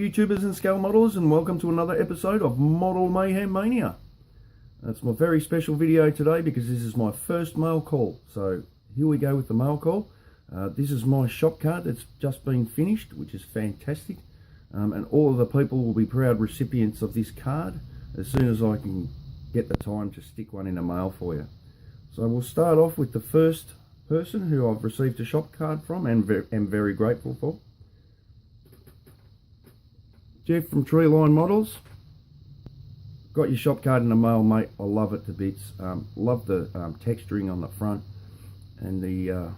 YouTubers and scale modelers, and welcome to another episode of Model Mayhem Mania. It's my very special video today because this is my first mail call. So here we go with the mail call. This is my shop card that's just been finished, which is fantastic. And all of the people will be proud recipients of this card as soon as I can get the time to stick one in the mail for you. So we'll start off with the first person who I've received a shop card from and am very grateful for. Jeff from Treeline Models. Got your shop card in the mail, mate. I love it to bits. Love the texturing on the front and the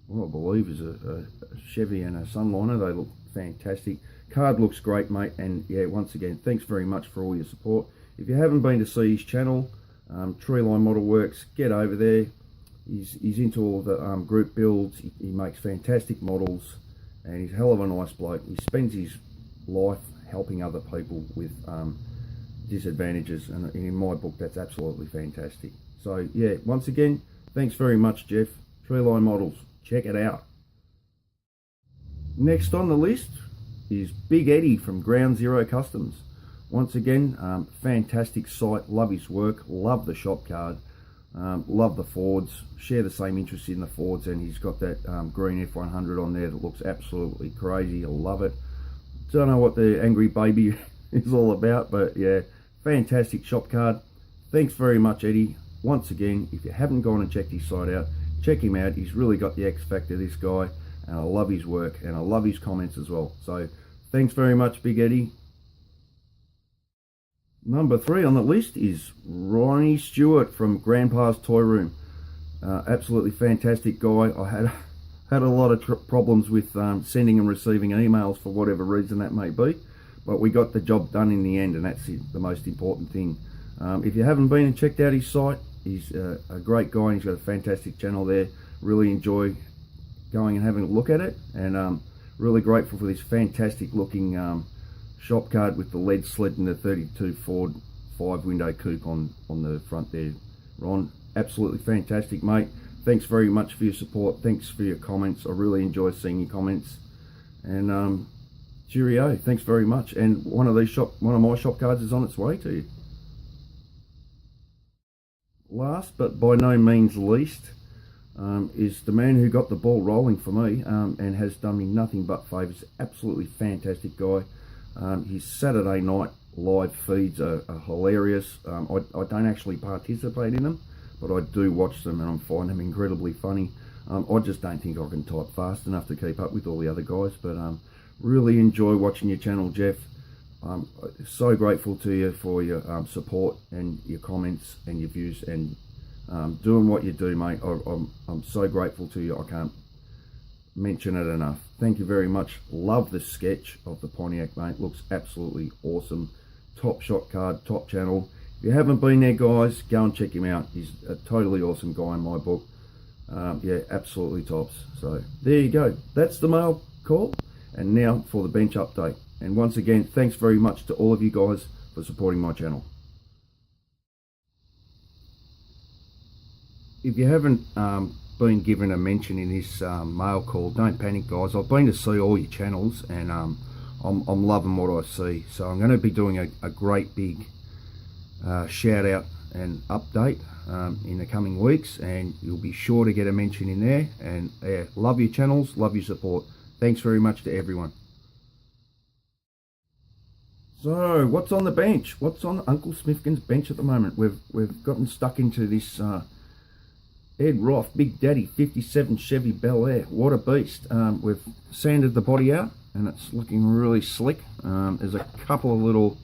what I believe is a Chevy and a Sunliner. They look fantastic. Card looks great, mate. And yeah, once again, thanks very much for all your support. If you haven't been to see his channel, Treeline Model Works, get over there. He's into all the group builds. He makes fantastic models, and he's a hell of a nice bloke. He spends his life helping other people with disadvantages, and in my book that's absolutely fantastic. So yeah, once again, thanks very much, Jeff. Treeline Models, check it out. Next on the list is Big Eddie from Ground Zero Customs. Once again, fantastic site, love his work, love the shop card, love the Fords, share the same interest in the Fords, and he's got that green F100 on there that looks absolutely crazy. I love it. Don't know what the Angry Baby is all about, but yeah, fantastic shop card. Thanks very much, Eddie. Once again, if you haven't gone and checked his site out, check him out. He's really got the X factor, this guy, and I love his work and I love his comments as well. So thanks very much, Big Eddie. Number 3 on the list is Ronnie Stewart from Grandpa's Toy Room. Absolutely fantastic guy. I had a lot of problems with sending and receiving emails for whatever reason that may be, but we got the job done in the end, and that's the most important thing. If you haven't been and checked out his site, he's a great guy, and he's got a fantastic channel there. Really enjoy going and having a look at it, and really grateful for this fantastic looking shop card with the lead sled and the 32 Ford 5-window coupe on the front there. Ron, absolutely fantastic, mate. Thanks very much for your support. Thanks for your comments. I really enjoy seeing your comments. And cheerio. Thanks very much. And one of my shop cards is on its way to you. Last but by no means least is the man who got the ball rolling for me and has done me nothing but favours. Absolutely fantastic guy. His Saturday night live feeds are hilarious. I don't actually participate in them, but I do watch them and I find them incredibly funny. I just don't think I can type fast enough to keep up with all the other guys, but really enjoy watching your channel, Jeff. I'm so grateful to you for your support and your comments and your views and doing what you do, mate. I'm so grateful to you. I can't mention it enough. Thank you very much. Love the sketch of the Pontiac, mate. Looks absolutely awesome. Top shot card, top channel. If you haven't been there, guys, go and check him out. He's a totally awesome guy in my book. Yeah, absolutely tops. So there you go. That's the mail call. And now for the bench update. And once again, thanks very much to all of you guys for supporting my channel. If you haven't been given a mention in this mail call, don't panic, guys. I've been to see all your channels, and I'm loving what I see. So I'm going to be doing a great big shout out and update in the coming weeks, and you'll be sure to get a mention in there. And love your channels, love your support. Thanks very much to everyone. So what's on the bench? What's on Uncle Smithkin's bench at the moment? We've gotten stuck into this Ed Roth Big Daddy 57 Chevy Bel Air. What a beast. We've sanded the body out and it's looking really slick. There's a couple of little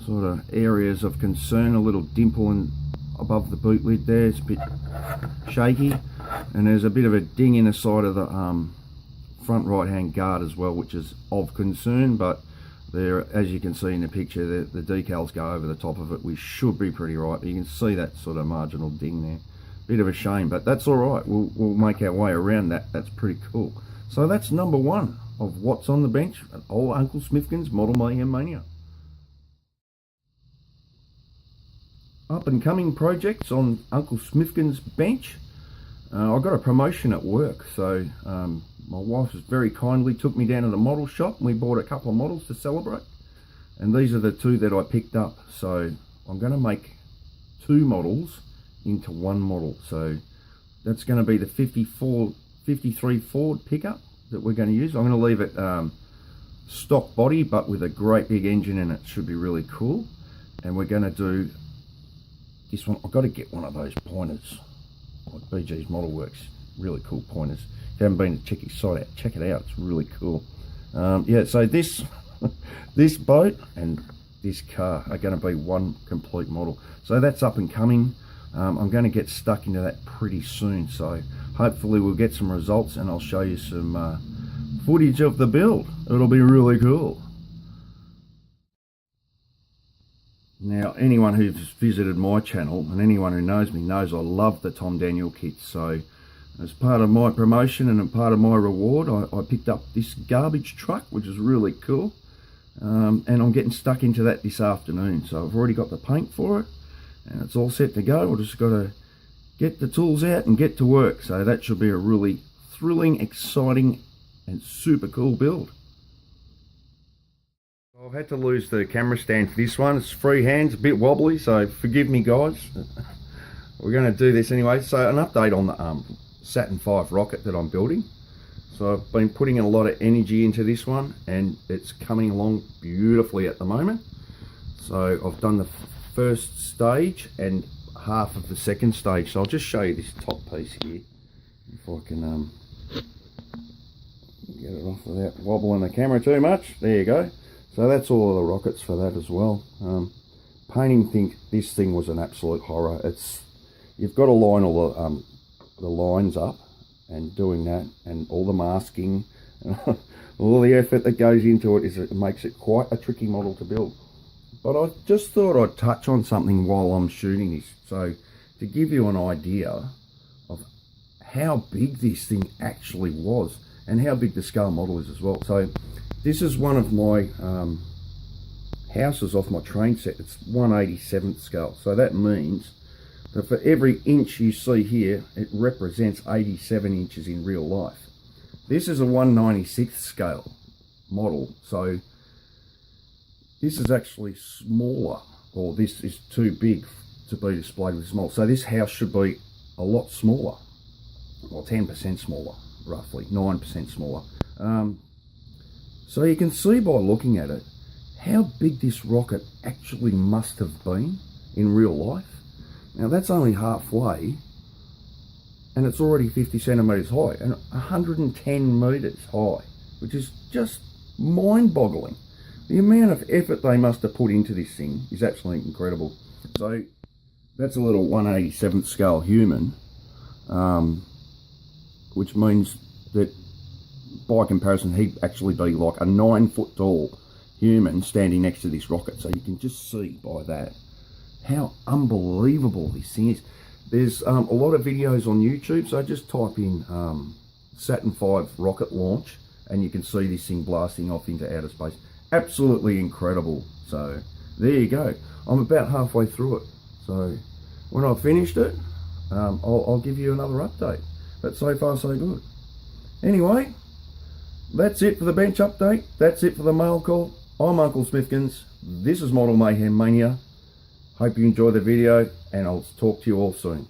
sort of areas of concern, a little dimple above the boot lid there. It's a bit shaky, and there's a bit of a ding in the side of the front right hand guard as well, which is of concern, but there, as you can see in the picture, the decals go over the top of it. We should be pretty right. You can see that sort of marginal ding there. Bit of a shame, but that's all right. We'll make our way around that. That's pretty cool. So that's number 1 of what's on the bench at old Uncle Smithkin's Model Mayhem Mania. Up and coming projects on Uncle Smithkin's bench. I got a promotion at work, so my wife has very kindly took me down to the model shop and we bought a couple of models to celebrate. And these are the two that I picked up. So I'm going to make two models into one model. So that's going to be the 53 Ford pickup that we're going to use. I'm going to leave it stock body, but with a great big engine in it. Should be really cool. And we're going to do this one. I've got to get one of those pointers, like BG's Model Works. Really cool pointers. If you haven't been to check his site out, check it out. It's really cool. Yeah, so this this boat and this car are going to be one complete model. So that's up and coming. I'm going to get stuck into that pretty soon. So hopefully we'll get some results and I'll show you some footage of the build. It'll be really cool. Now, anyone who's visited my channel and anyone who knows me knows I love the Tom Daniel kits. So as part of my promotion and a part of my reward, I picked up this garbage truck, which is really cool. And I'm getting stuck into that this afternoon. So I've already got the paint for it and it's all set to go. We've just got to get the tools out and get to work. So that should be a really thrilling, exciting and super cool build. I've had to lose the camera stand for this one. It's free hands, a bit wobbly, so forgive me guys. We're going to do this anyway. So an update on the Saturn V rocket that I'm building. So I've been putting a lot of energy into this one and it's coming along beautifully at the moment. So I've done the first stage and half of the second stage. So I'll just show you this top piece here, if I can get it off without wobbling the camera too much. There you go. So that's all of the rockets for that as well. Painting this thing was an absolute horror. You've got to line all the lines up and doing that and all the masking and all the effort that goes into it it makes it quite a tricky model to build. But I just thought I'd touch on something while I'm shooting this. So to give you an idea of how big this thing actually was and how big the scale model is as well. So this is one of my houses off my train set. It's 1/87th scale. So that means that for every inch you see here, it represents 87 inches in real life. This is a 1/96th scale model. So this is actually smaller, or this is too big to be displayed with small. So this house should be a lot smaller, or 10% smaller, roughly 9% smaller. So you can see by looking at it how big this rocket actually must have been in real life. Now that's only halfway and it's already 50 centimetres high and 110 metres high, which is just mind-boggling. The amount of effort they must have put into this thing is absolutely incredible. So that's a little 1/87th scale human, which means that by comparison he'd actually be like a 9-foot tall human standing next to this rocket. So you can just see by that how unbelievable this thing is. There's a lot of videos on YouTube, so just type in Saturn V rocket launch and you can see this thing blasting off into outer space. Absolutely incredible. So there you go. I'm about halfway through it, so when I've finished it I'll give you another update. But so far so good. Anyway, that's it for the bench update. That's it for the mail call. I'm Uncle Smithkins. This is Model Mayhem Mania. Hope you enjoy the video and I'll talk to you all soon.